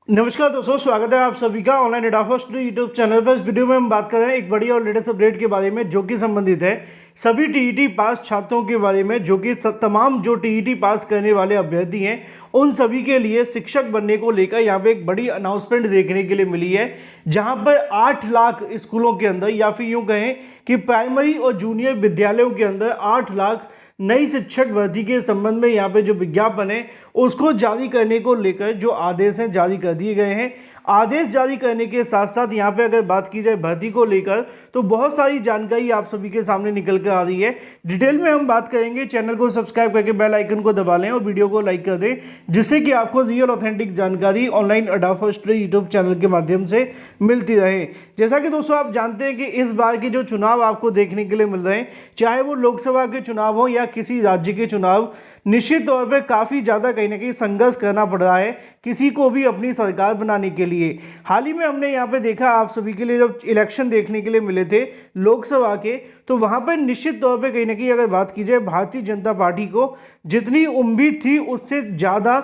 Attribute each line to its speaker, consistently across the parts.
Speaker 1: नमस्कार दोस्तों, स्वागत है आप सभी का ऑनलाइन एडाफा स्टडी यूट्यूब चैनल पर। इस वीडियो में हम बात कर रहे हैं एक बड़ी और लेटेस्ट अपडेट के बारे में जो कि संबंधित है सभी टीईटी पास छात्रों के बारे में, जो कि तमाम जो टीईटी पास करने वाले अभ्यर्थी हैं उन सभी के लिए शिक्षक बनने को लेकर यहाँ पे एक बड़ी अनाउंसमेंट देखने के लिए मिली है, जहाँ पर 8 लाख स्कूलों के अंदर या फिर यूँ कहें कि प्राइमरी और जूनियर विद्यालयों के अंदर 8 लाख नई शिक्षक भर्ती के संबंध में यहाँ पे जो विज्ञापन है उसको जारी करने को लेकर जो आदेश हैं जारी कर दिए गए हैं। आदेश जारी करने के साथ साथ यहाँ पे अगर बात की जाए भर्ती को लेकर तो बहुत सारी जानकारी आप सभी के सामने निकल कर आ रही है। डिटेल में हम बात करेंगे। चैनल को सब्सक्राइब करके बेल आइकन को दबा लें और वीडियो को लाइक कर दें, जिससे कि आपको रियल ऑथेंटिक जानकारी ऑनलाइन एडाफा स्टडी यूट्यूब चैनल के माध्यम से मिलती रहे। जैसा कि दोस्तों आप जानते हैं कि इस बार के जो चुनाव आपको देखने के लिए मिल रहे हैं, चाहे वो लोकसभा के चुनाव हो या किसी राज्य के चुनाव, निश्चित तौर पर काफ़ी ज़्यादा कहीं ना कहीं संघर्ष करना पड़ रहा है किसी को भी अपनी सरकार बनाने के लिए। हाल ही में हमने यहाँ पे देखा, आप सभी के लिए जब इलेक्शन देखने के लिए मिले थे लोकसभा के, तो वहाँ पर निश्चित तौर पे कहीं ना कहीं अगर बात की जाए भारतीय जनता पार्टी को जितनी उम्मीद थी उससे ज़्यादा,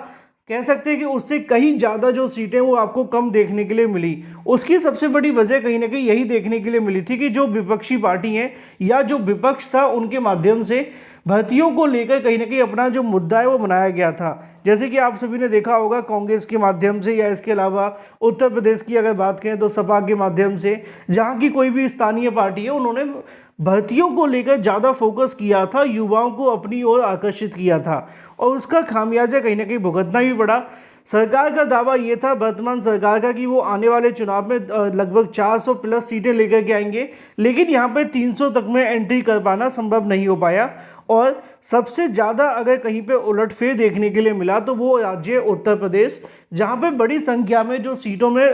Speaker 1: कह सकते हैं कि उससे कहीं ज़्यादा जो सीटें वो आपको कम देखने के लिए मिली। उसकी सबसे बड़ी वजह कहीं ना कहीं यही देखने के लिए मिली थी कि जो विपक्षी पार्टी हैं या जो विपक्ष था उनके माध्यम से भर्तियों को लेकर कहीं ना कहीं अपना जो मुद्दा है वो बनाया गया था। जैसे कि आप सभी ने देखा होगा कांग्रेस के माध्यम से, या इसके अलावा उत्तर प्रदेश की अगर बात करें तो सपा के माध्यम से, जहाँ की कोई भी स्थानीय पार्टी है, उन्होंने भर्तियों को लेकर ज़्यादा फोकस किया था, युवाओं को अपनी ओर आकर्षित किया था और उसका खामियाजा कहीं ना कहीं भुगतना भी पड़ा। सरकार का दावा ये था वर्तमान सरकार का कि वो आने वाले चुनाव में लगभग 400 प्लस सीटें लेकर के आएंगे, लेकिन यहाँ पे 300 तक में एंट्री कर पाना संभव नहीं हो पाया। और सबसे ज़्यादा अगर कहीं पे उलटफेर देखने के लिए मिला तो वो राज्य उत्तर प्रदेश, जहाँ पे बड़ी संख्या में जो सीटों में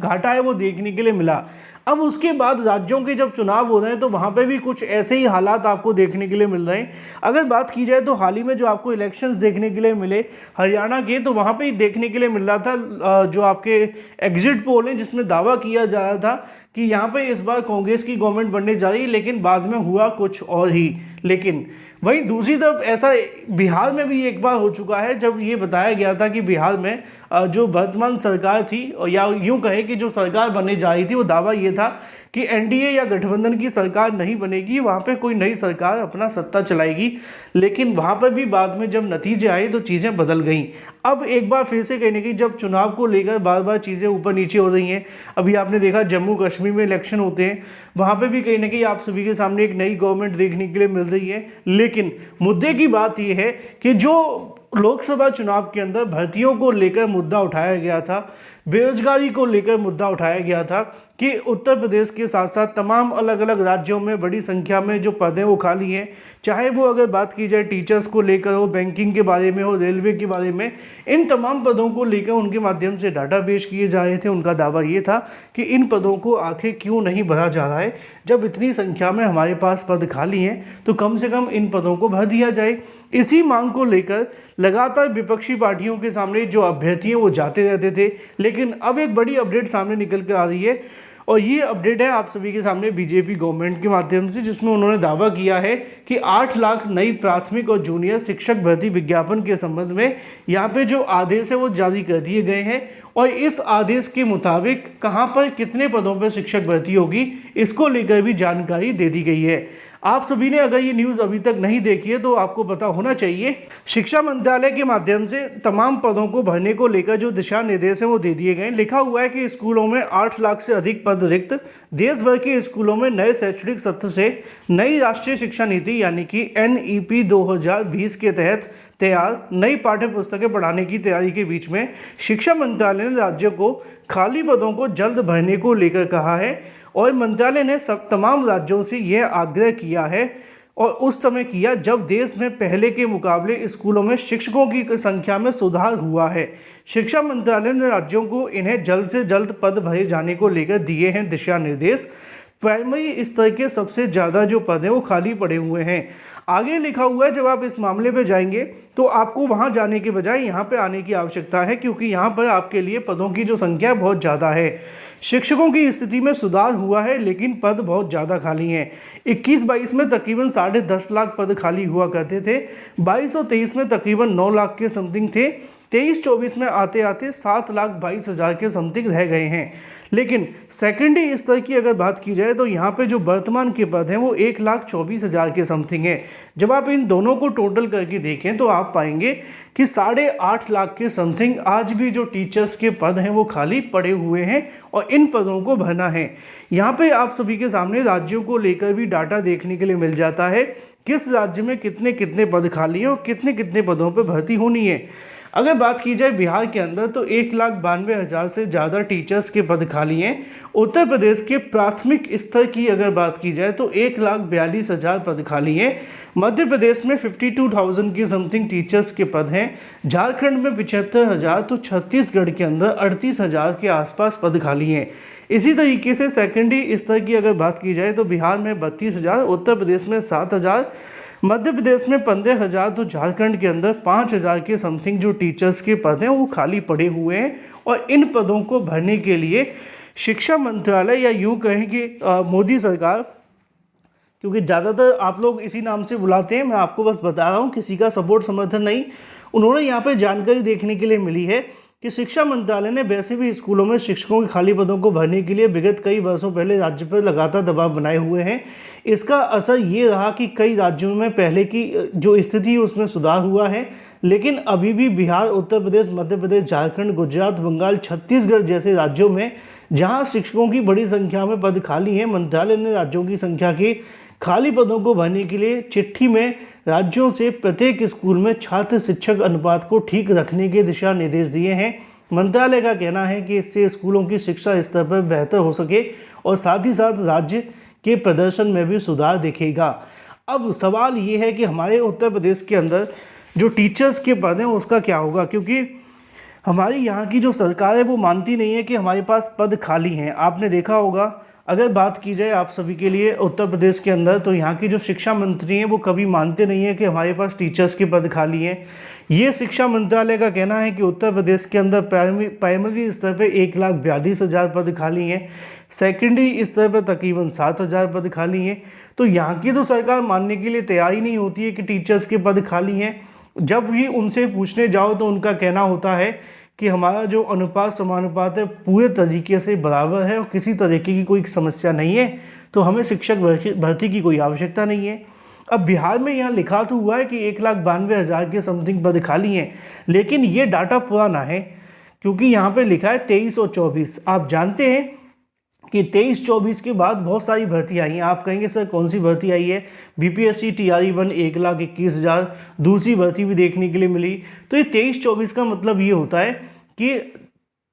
Speaker 1: घाटा है वो देखने के लिए मिला। अब उसके बाद राज्यों के जब चुनाव हो रहे हैं तो वहाँ पे भी कुछ ऐसे ही हालात आपको देखने के लिए मिल रहे हैं। अगर बात की जाए तो हाल ही में जो आपको इलेक्शंस देखने के लिए मिले हरियाणा के, तो वहाँ पे ही देखने के लिए मिल रहा था जो आपके एग्जिट पोल हैं जिसमें दावा किया जा रहा था कि यहाँ पे इस बार कांग्रेस की गवर्नमेंट बनने जा रही है, लेकिन बाद में हुआ कुछ और ही। लेकिन वहीं दूसरी तरफ ऐसा बिहार में भी एक बार हो चुका है जब ये बताया गया था कि बिहार में जो वर्तमान सरकार थी, या यूं कहे कि जो सरकार बनने जा रही थी, वो दावा ये था कि एनडीए या गठबंधन की सरकार नहीं बनेगी, वहाँ पे कोई नई सरकार अपना सत्ता चलाएगी। लेकिन वहाँ पर भी बाद में जब नतीजे आए तो चीज़ें बदल गईं। अब एक बार फिर से कहने की जब चुनाव को लेकर बार बार चीज़ें ऊपर नीचे हो रही हैं, अभी आपने देखा जम्मू कश्मीर में इलेक्शन होते हैं, वहाँ पर भी कहीं ना कहीं आप सभी के सामने एक नई गवर्नमेंट देखने के लिए मिल रही है। लेकिन मुद्दे की बात यह है कि जो लोकसभा चुनाव के अंदर भर्तियों को लेकर मुद्दा उठाया गया था, बेरोजगारी को लेकर मुद्दा उठाया गया था कि उत्तर प्रदेश के साथ साथ तमाम अलग अलग राज्यों में बड़ी संख्या में जो पद हैं वो खाली हैं, चाहे वो अगर बात की जाए टीचर्स को लेकर हो, बैंकिंग के बारे में हो, रेलवे के बारे में, इन तमाम पदों को लेकर उनके माध्यम से डाटा पेश किए जा रहे थे। उनका दावा ये था कि इन पदों को आखिर क्यों नहीं भरा जा रहा है, जब इतनी संख्या में हमारे पास पद खाली हैं तो कम से कम इन पदों को भर दिया जाए। इसी मांग को लेकर लगातार विपक्षी पार्टियों के सामने जो अभ्यर्थी हैं वो जाते रहते थे, लेकिन अब एक बड़ी अपडेट सामने निकल कर आ रही है और ये अपडेट है आप सभी के सामने बीजेपी गवर्नमेंट के माध्यम से, जिसमें उन्होंने दावा किया है कि 8 लाख नई प्राथमिक और जूनियर शिक्षक भर्ती विज्ञापन के संबंध में यहाँ पे जो आदेश है वो जारी कर दिए गए हैं और इस आदेश के मुताबिक कहाँ पर कितने पदों पर शिक्षक भर्ती होगी इसको लेकर भी जानकारी दे दी गई है। आप सभी ने अगर ये न्यूज़ अभी तक नहीं देखी है तो आपको पता होना चाहिए, शिक्षा मंत्रालय के माध्यम से तमाम पदों को भरने को लेकर जो दिशा निर्देश हैं वो दे दिए गए। लिखा हुआ है कि स्कूलों में 8 लाख से अधिक पद रिक्त, देश भर के स्कूलों में नए शैक्षणिक सत्र से नई राष्ट्रीय शिक्षा नीति यानी कि NEP 2020 के तहत तैयार नई पाठ्य पुस्तकें पढ़ाने की तैयारी के बीच में शिक्षा मंत्रालय ने राज्यों को खाली पदों को जल्द भरने को लेकर कहा है और मंत्रालय ने सब तमाम राज्यों से यह आग्रह किया है और उस समय किया जब देश में पहले के मुकाबले स्कूलों में शिक्षकों की संख्या में सुधार हुआ है। शिक्षा मंत्रालय ने राज्यों को इन्हें जल्द से जल्द पद भरे जाने को लेकर दिए हैं दिशा निर्देश। प्राइमरी स्तर के सबसे ज़्यादा जो पद हैं वो खाली पड़े हुए हैं। आगे लिखा हुआ है जब आप इस मामले पे जाएंगे तो आपको वहाँ जाने के बजाय यहाँ पे आने की आवश्यकता है, क्योंकि यहाँ पर आपके लिए पदों की जो संख्या बहुत ज़्यादा है। शिक्षकों की स्थिति में सुधार हुआ है लेकिन पद बहुत ज़्यादा खाली हैं। 21-22 में तकरीबन 10.5 लाख पद खाली हुआ करते थे, 22 और 23 में तकरीबन 9 लाख के समथिंग थे, 23-24 में आते आते 7,22,000 के समथिंग रह गए हैं। लेकिन सेकेंडरी स्तर की अगर बात की जाए तो यहाँ पे जो वर्तमान के पद हैं वो 1,24,000 के समथिंग हैं। जब आप इन दोनों को टोटल करके देखें तो आप पाएंगे कि 8.5 लाख के समथिंग आज भी जो टीचर्स के पद हैं वो खाली पड़े हुए हैं और इन पदों को भरना है। यहाँ पे आप सभी के सामने राज्यों को लेकर भी डाटा देखने के लिए मिल जाता है, किस राज्य में कितने कितने पद खाली हैं और कितने कितने पदों पर भर्ती होनी है। अगर बात की जाए बिहार के अंदर तो 1,92,000 से ज़्यादा टीचर्स के पद खाली हैं। उत्तर प्रदेश के प्राथमिक स्तर की अगर बात की जाए तो 1,42,000 पद खाली हैं। मध्य प्रदेश में 52,000 के समथिंग टीचर्स के पद हैं। झारखंड में 75,000 तो छत्तीसगढ़ के अंदर 38,000 के आसपास पद खाली हैं। इसी तरीके से सेकेंडरी स्तर की अगर बात की जाए तो बिहार में 32,000, उत्तर प्रदेश में 7,000, मध्य प्रदेश में 15,000 तो झारखंड के अंदर 5,000 के समथिंग जो टीचर्स के पद हैं वो खाली पड़े हुए हैं। और इन पदों को भरने के लिए शिक्षा मंत्रालय या यूँ कहें कि मोदी सरकार, क्योंकि ज़्यादातर आप लोग इसी नाम से बुलाते हैं, मैं आपको बस बता रहा हूँ, किसी का सपोर्ट समर्थन नहीं, उन्होंने यहाँ पे जानकारी देखने के लिए मिली है कि शिक्षा मंत्रालय ने वैसे भी स्कूलों में शिक्षकों के खाली पदों को भरने के लिए विगत कई वर्षों पहले राज्य पर लगातार दबाव बनाए हुए हैं। इसका असर ये रहा कि कई राज्यों में पहले की जो स्थिति है उसमें सुधार हुआ है, लेकिन अभी भी बिहार, उत्तर प्रदेश, मध्य प्रदेश, झारखंड, गुजरात, बंगाल, छत्तीसगढ़ जैसे राज्यों में जहाँ शिक्षकों की बड़ी संख्या में पद खाली हैं, मंत्रालय ने राज्यों की संख्या के खाली पदों को भरने के लिए चिट्ठी में राज्यों से प्रत्येक स्कूल में छात्र शिक्षक अनुपात को ठीक रखने के दिशा निर्देश दिए हैं। मंत्रालय का कहना है कि इससे स्कूलों की शिक्षा स्तर पर बेहतर हो सके और साथ ही साथ राज्य के प्रदर्शन में भी सुधार दिखेगा। अब सवाल ये है कि हमारे उत्तर प्रदेश के अंदर जो टीचर्स के पद हैं उसका क्या होगा, क्योंकि हमारी यहाँ की जो सरकार है वो मानती नहीं है कि हमारे पास पद खाली हैं। आपने देखा होगा, अगर बात की जाए आप सभी के लिए उत्तर प्रदेश के अंदर, तो यहाँ की जो शिक्षा मंत्री हैं वो कभी मानते नहीं है कि हमारे पास टीचर्स के पद खाली हैं। ये शिक्षा मंत्रालय का कहना है कि उत्तर प्रदेश के अंदर प्राइमरी स्तर पर 1,42,000 पद खाली हैं, सेकेंडरी स्तर पर तकरीबन 7,000 पद खाली हैं। तो यहाँ की तो सरकार मानने के लिए तैयार ही नहीं होती है कि टीचर्स के पद खाली हैं। जब भी उनसे पूछने जाओ तो उनका कहना होता है कि हमारा जो अनुपात समानुपात है पूरे तरीके से बराबर है और किसी तरीके की कोई समस्या नहीं है, तो हमें शिक्षक भर्ती की कोई आवश्यकता नहीं है। अब बिहार में यहाँ लिखा तो हुआ है कि 1,92,000 के समथिंग पद खाली हैं, लेकिन ये डाटा पुराना है, क्योंकि यहाँ पे लिखा है 23 और 24। आप जानते हैं कि 23-24 के बाद बहुत सारी भर्ती आई हैं। आप कहेंगे सर कौन सी भर्ती आई है? बीपीएससी TRE-1 1,21,000, दूसरी भर्ती भी देखने के लिए मिली। तो ये 23-24 का मतलब ये होता है कि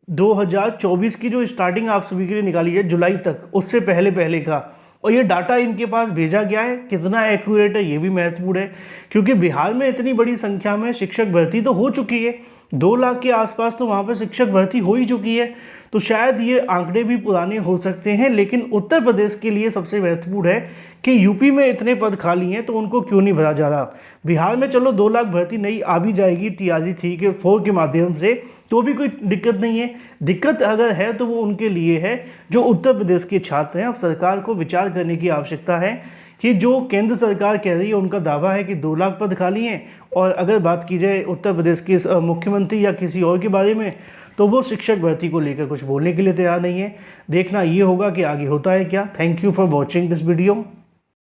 Speaker 1: 2024 की जो स्टार्टिंग आप सभी के लिए निकाली है जुलाई तक, उससे पहले का, और ये डाटा इनके पास भेजा गया है। कितना एक्यूरेट है ये भी महत्वपूर्ण है, क्योंकि बिहार में इतनी बड़ी संख्या में शिक्षक भर्ती तो हो चुकी है, 2 लाख के आसपास तो वहाँ पर शिक्षक भर्ती हो ही चुकी है। तो शायद ये आंकड़े भी पुराने हो सकते हैं, लेकिन उत्तर प्रदेश के लिए सबसे महत्वपूर्ण है कि यूपी में इतने पद खाली हैं तो उनको क्यों नहीं भरा जा रहा। बिहार में चलो 2 लाख भर्ती नई आ भी जाएगी TRE 4 के माध्यम से, तो भी कोई दिक्कत नहीं है। दिक्कत अगर है तो वो उनके लिए है जो उत्तर प्रदेश के छात्र हैं। अब सरकार को विचार करने की आवश्यकता है कि जो केंद्र सरकार कह रही है, उनका दावा है कि 2 लाख पद खाली हैं, और अगर बात की जाए उत्तर प्रदेश के मुख्यमंत्री या किसी और के बारे में, तो वो शिक्षक भर्ती को लेकर कुछ बोलने के लिए तैयार नहीं है। देखना ये होगा कि आगे होता है क्या। Thank you for watching this video.